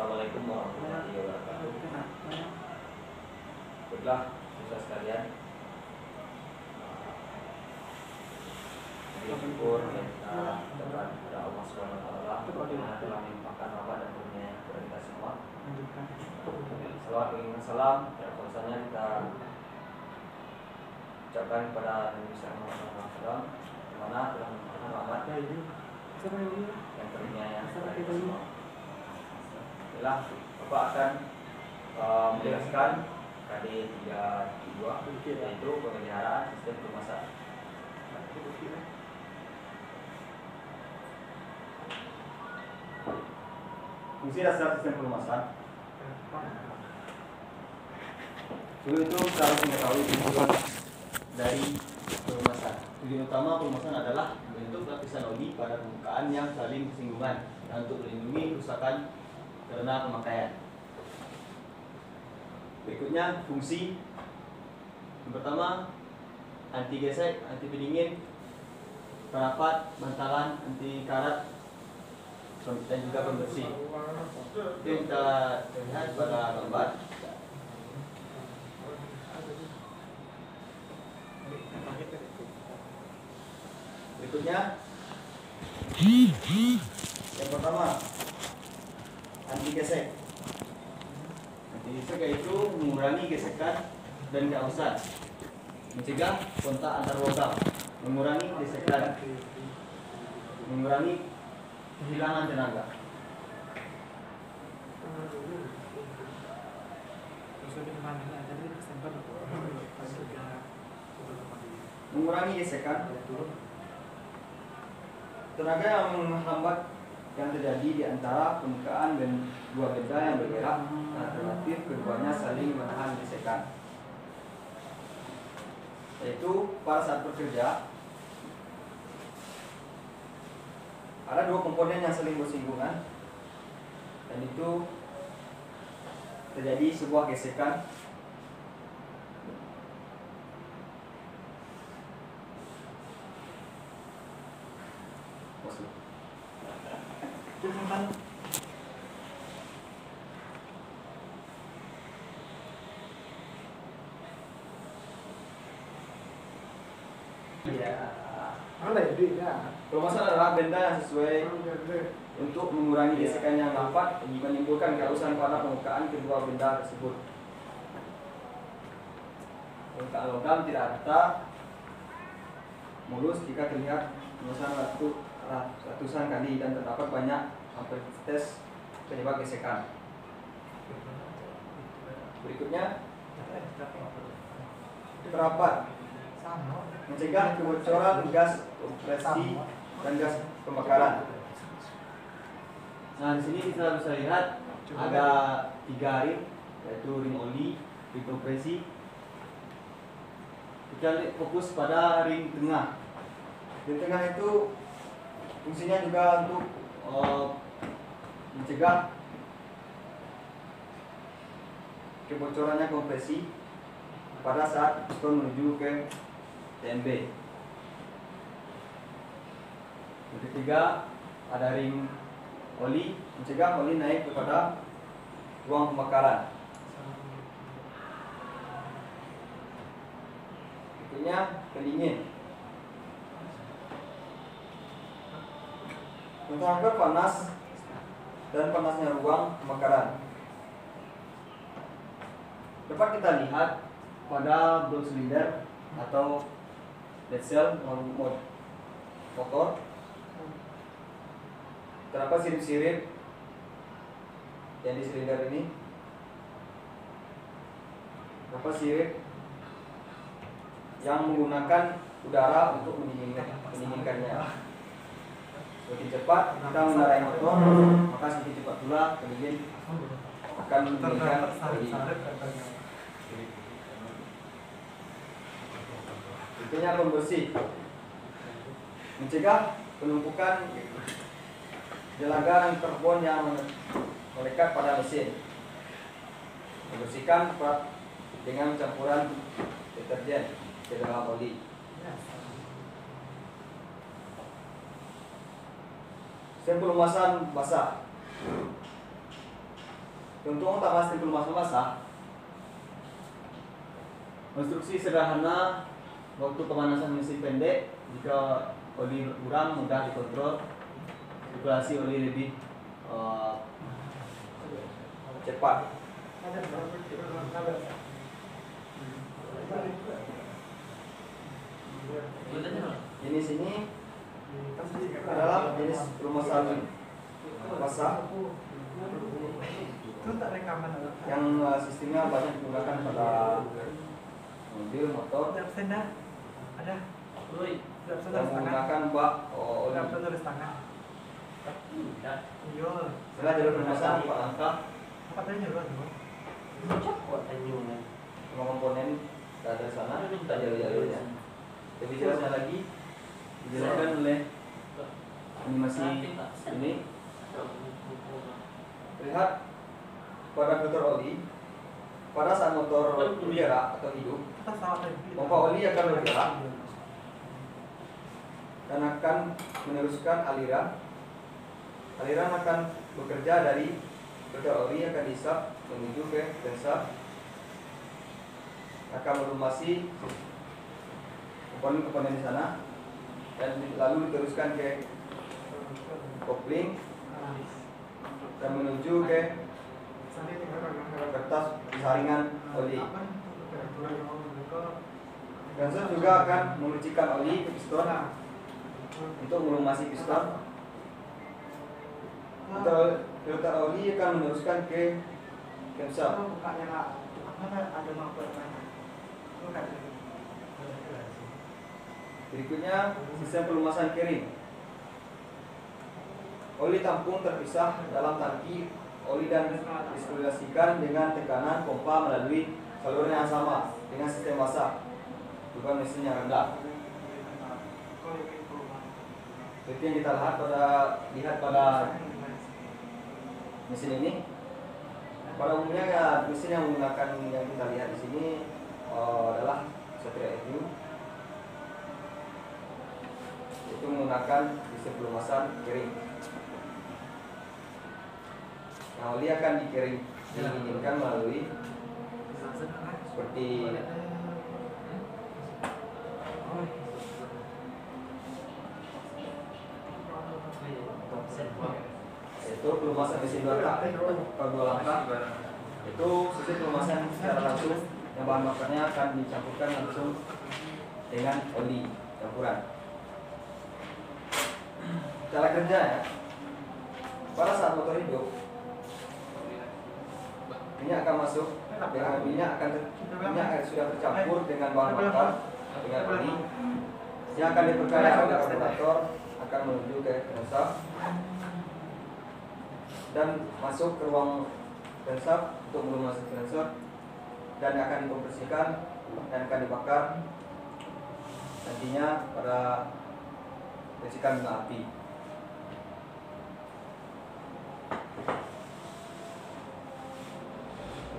Assalamualaikum warahmatullahi wabarakatuh. Baiklah, saudara sekalian, bersyukur kita dapat kepada Allah Subhanahu wa Ta'ala yang telah melimpahkan rahmat dan karunia kepada kita semua. Salawat dan salam dan bahwasanya kita ucapkan kepada Nabi Muhammad SAW, di mana telah melimpahkan rahmat dan karunia yang kepada kita semua. Baiklah, Bapak akan menjelaskan KD 32, yaitu pemeliharaan sistem perumahan. Fungsi dasar sistem pelumasan. Dulu itu kita harus mengetahui tujuan dari pelumasan. Tujuan utama pelumasan adalah membentuk lapisan oli pada permukaan yang saling bersinggungan dan untuk melindungi kerusakan karena pemakaian. Berikutnya fungsi yang pertama, anti gesek, anti pendingin, perapat, bantalan, anti karat, dan juga pembersih. Itu kita lihat pada gambar. Berikutnya yang pertama, anti gesek. Anti gesek yaitu mengurangi gesekan dan keausan, mencegah kontak antar logam, mengurangi gesekan, mengurangi kehilangan tenaga. Mengurangi gesekan, tenaga yang menghambat yang terjadi di antara permukaan dan dua benda yang bergerak, alternatif keduanya saling menahan gesekan. Yaitu pada saat bekerja ada dua komponen yang saling bersinggungan dan itu terjadi sebuah gesekan. Pelumasan adalah benda yang sesuai untuk mengurangi gesekan yang dapat menimbulkan keausan pada permukaan kedua benda tersebut. Permukaan logam tidak rata, mulus jika terlihat pelumasan ratusan kali dan terdapat banyak amplifitas penyebab gesekan. Berikutnya, perapat, mencegah kebocoran gas kompresi dan gas pembakaran. Nah, di sini kita bisa lihat ada 3 ring, yaitu ring oli, ring kompresi. Kita fokus pada ring tengah. Ring tengah itu fungsinya juga untuk mencegah kebocorannya kompresi pada saat piston menuju ke TNB. Yang ketiga, ada ring oli, mencegah oli naik kepada ruang pembakaran. Berikutnya, pendingin. Mengatur panas dan panasnya ruang pembakaran. Dapat kita lihat pada blok silinder atau diesel motor, terdapat sirip-sirip yang di silinder ini. Terdapat sirip yang menggunakan udara untuk mendinginkannya. Semakin cepat kita mengendarai motor, maka semakin cepat pula pendingin akan mendinginkan Berikutnya pembersih, mencegah penumpukan jelaga dan karbon yang melekat pada mesin. Membersihkan dengan campuran deterjen ke dalam oli. Sistem pelumasan basah. Untuk utama stempel masa-masa, konstruksi sederhana waktu pemanasan mesin pendek. Jika oli kurang mudah dikontrol, sirkulasi oli lebih cepat. Jenis ini adalah jenis permasalahan masa yang sistemnya banyak digunakan pada mobil, motor, yang menggunakan bak oli. Setelah jalur permasalahan 4 langkah, semua komponen ada di sana, kita jalur-jalurnya. Lebih jelasnya lagi dijelaskan oleh animasi ini. Lihat pada filter oli, pada saat motor bergerak atau hidup, pompa oli akan bergerak dan akan meneruskan aliran. Aliran akan bekerja dari filter oli, akan diisap menuju ke sensor, akan melumasi komponen-komponen di sana dan lalu diteruskan ke kopling dan menuju ke kertas saringan oli. Sensor juga akan memercikan oli ke piston untuk melumasi piston. Filter oli akan meneruskan ke camshaft. Berikutnya sistem pelumasan kering. Oli tampung terpisah dalam tangki oli dan disirkulasikan dengan tekanan pompa melalui saluran yang sama dengan sistem masak, bukan mesin yang rendah. Seperti yang kita lihat pada mesin ini. Pada umumnya ya, mesin yang menggunakan yang kita lihat di sini adalah Satria EQ. Itu menggunakan sistem pelumasan kering. Nah, oli akan dikirim diinginkan melalui seperti itu pelumasan mesin 2 tak atau 2 langkah. Itu sistem pelumasan secara langsung yang bahan bakarnya akan dicampurkan langsung dengan oli campuran. Cara kerja ya, pada saat motor hidup, minyak akan masuk dengan minyak sudah tercampur dengan bahan bakar dengan oli yang akan diperkaya oleh karburator, akan menuju ke camshaft dan masuk ke ruang camshaft untuk melumasi sensor dan akan dikompresikan dan akan dibakar nantinya pada percikan bunga api.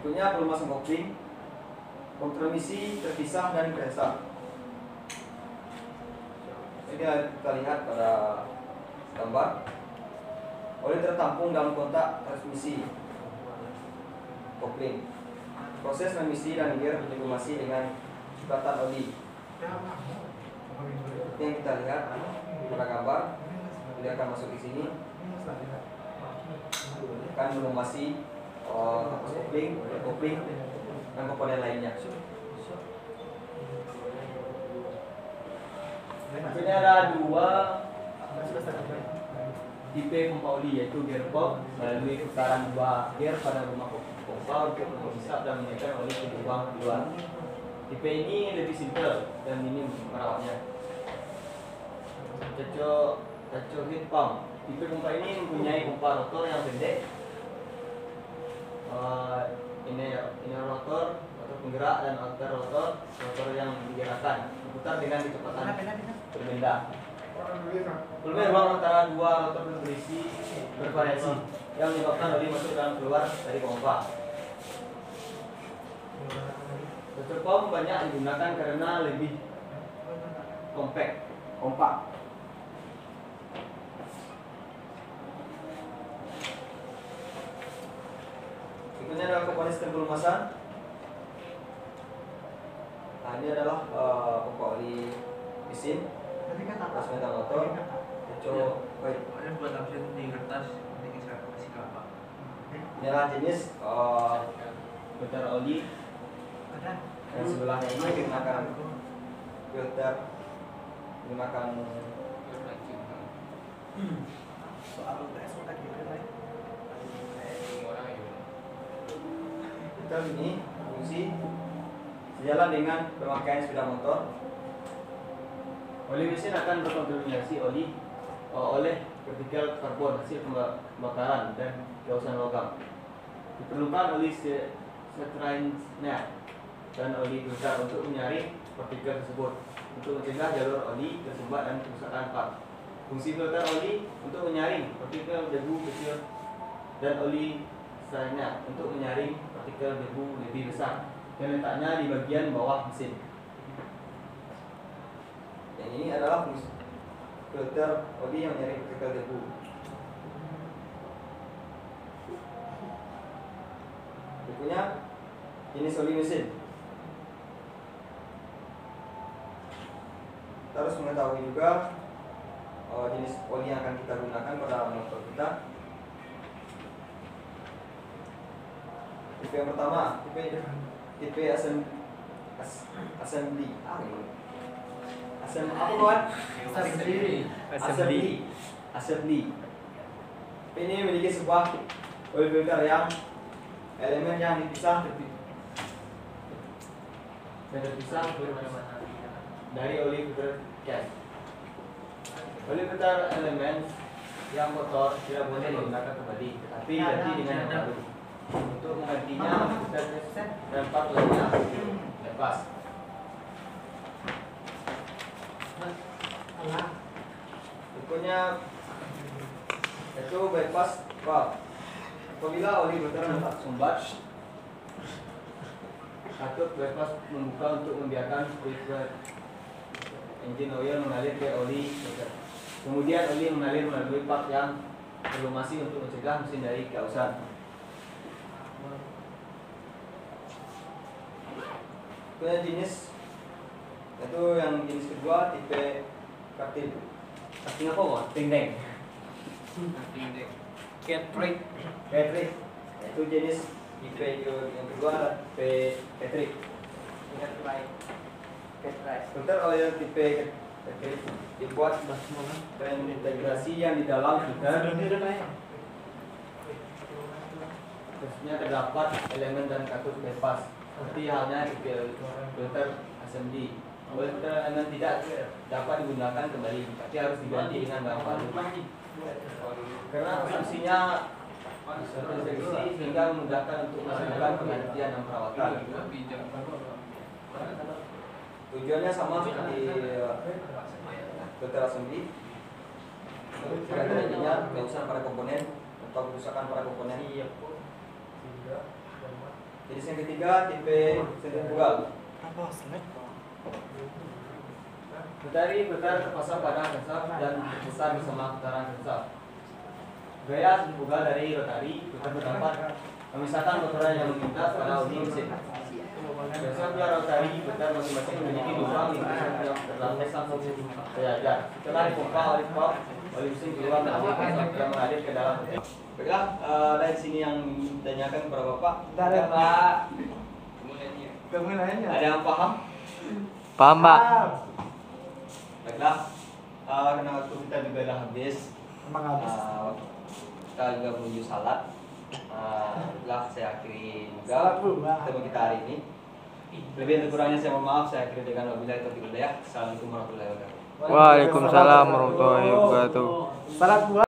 Berikutnya pelumasan kopling. Transmisi terpisah dan camshaft. Ini kita lihat pada gambar. Oli tertampung dalam kontak transmisi kopling. Proses transmisi dan gear dilumasi dengan cipratan oli. Seperti yang kita lihat pada gambar, dia akan masuk di sini, akan melumasi kopling dan komponen lainnya. Sebenarnya ada 2 tipe pompa oli, yaitu gearbox melalui putaran 2 gear pada rumah pompa untuk menghisap dan mengeluarkan oli ke lubang di luar. Tipe ini lebih simpel dan minim merawatnya. Cocok heat pump. Tipe pompa ini mempunyai pompa rotor yang pendek. Ini rotor penggerak dan outer rotor yang digerakkan berputar dengan kecepatan berbeda. Kemudian ruang antara 2 rotor berisi bervariasi yang menyebabkan oli masuk dan keluar dari pompa. Rotor pump banyak digunakan karena lebih kompak. Berikutnya adalah komponen sistem pelumasan. Nah, ini adalah pompa oli mesin, transmitter motor, kecok, baik. Buat absen di kertas nanti saya kasih ke apa? Ini adalah jenis filter oli. Dan sebelahnya ini digunakan filter menggunakan filter ini fungsi sejalan dengan pemakaian sepeda motor. Oli mesin akan berkontaminasi oleh partikel karbon hasil pembakaran dan gausan logam. Diperlukan oli Steinert dan oli filter untuk menyaring partikel tersebut untuk mencegah jalur oli tersumbat dan kerusakan part. Fungsi filter oli untuk menyaring partikel debu kecil dan oli Steinert untuk menyaring partikel debu lebih besar dan letaknya di bagian bawah mesin. Yang ini adalah fungsi filter oli yang menyaring partikel debu. Berikutnya jenis oli mesin. Kita harus mengetahui juga jenis oli yang akan kita gunakan pada motor kita. Tipe yang pertama, tipe assembly. Apa kawan? Assembly. Ini memiliki sebuah oil filter yang elemen yang terpisah dari oli filter gas. Oli filter elemen yang kotor tidak boleh digunakan kembali, tetapi ganti dengan yang baru. Untuk menggantinya, kita lempar lainnya lepas. Berikutnya itu bypass valve. Apabila oli filter tak sumbat, satu bypass membuka untuk membiarkan fluid engine oil mengalir ke oli filter. Kemudian oli mengalir melalui part yang terlumasi untuk mencegah mesin dari kehausan. Kemudian jenis itu yang jenis kedua tipe karting. Karting apa kok? Ting-deng. Catrik. Itu jenis tipe yang kedua tipe Catrik. Filter oil tipe Catrik dibuat terintegrasi yang di dalam filter. Khususnya terdapat elemen dan kartu bypass. Seperti halnya tipe filter assembly. Filter elemen tidak dapat digunakan kembali, tapi harus diganti dengan bahan baru. Karena fungsinya terseksi sehingga memudahkan untuk melakukan penggantian dan perawatan. Tujuannya sama seperti filter assembly. Intinya kerusakan pada komponen atau kerusakan pada komponen. Jenis yang ketiga tipe sentrifugal. Dari filter terpasang pada sensor dan berpusat bersama putaran sensor. Gaya sentrifugal dari rotari filter terdapat memisahkan kotoran yang melintas pada oli mesin. Sensor rotari filter masing-masing memiliki lubang lintasan yang terlapis sejajar. Setelah dipompa oleh pump, oli mesin keluar melalui sensor yang mengalir ke dalam filter. Baiklah, dari sini yang ditanyakan kepada Bapak. Ada Pak. Ada yang paham? Paham, Pak. Baiklah, karena waktu kita juga dah habis. Kita juga menuju salat. Baiklah, saya akhiri juga ketemu kita hari ini. Lebih dan kurangnya saya mohon maaf. Saya akhiri dengan wabillahi taufiq wal hidayah. Assalamualaikum warahmatullahi wabarakatuh. Waalaikumsalam warahmatullahi wabarakatuh. Salat buah.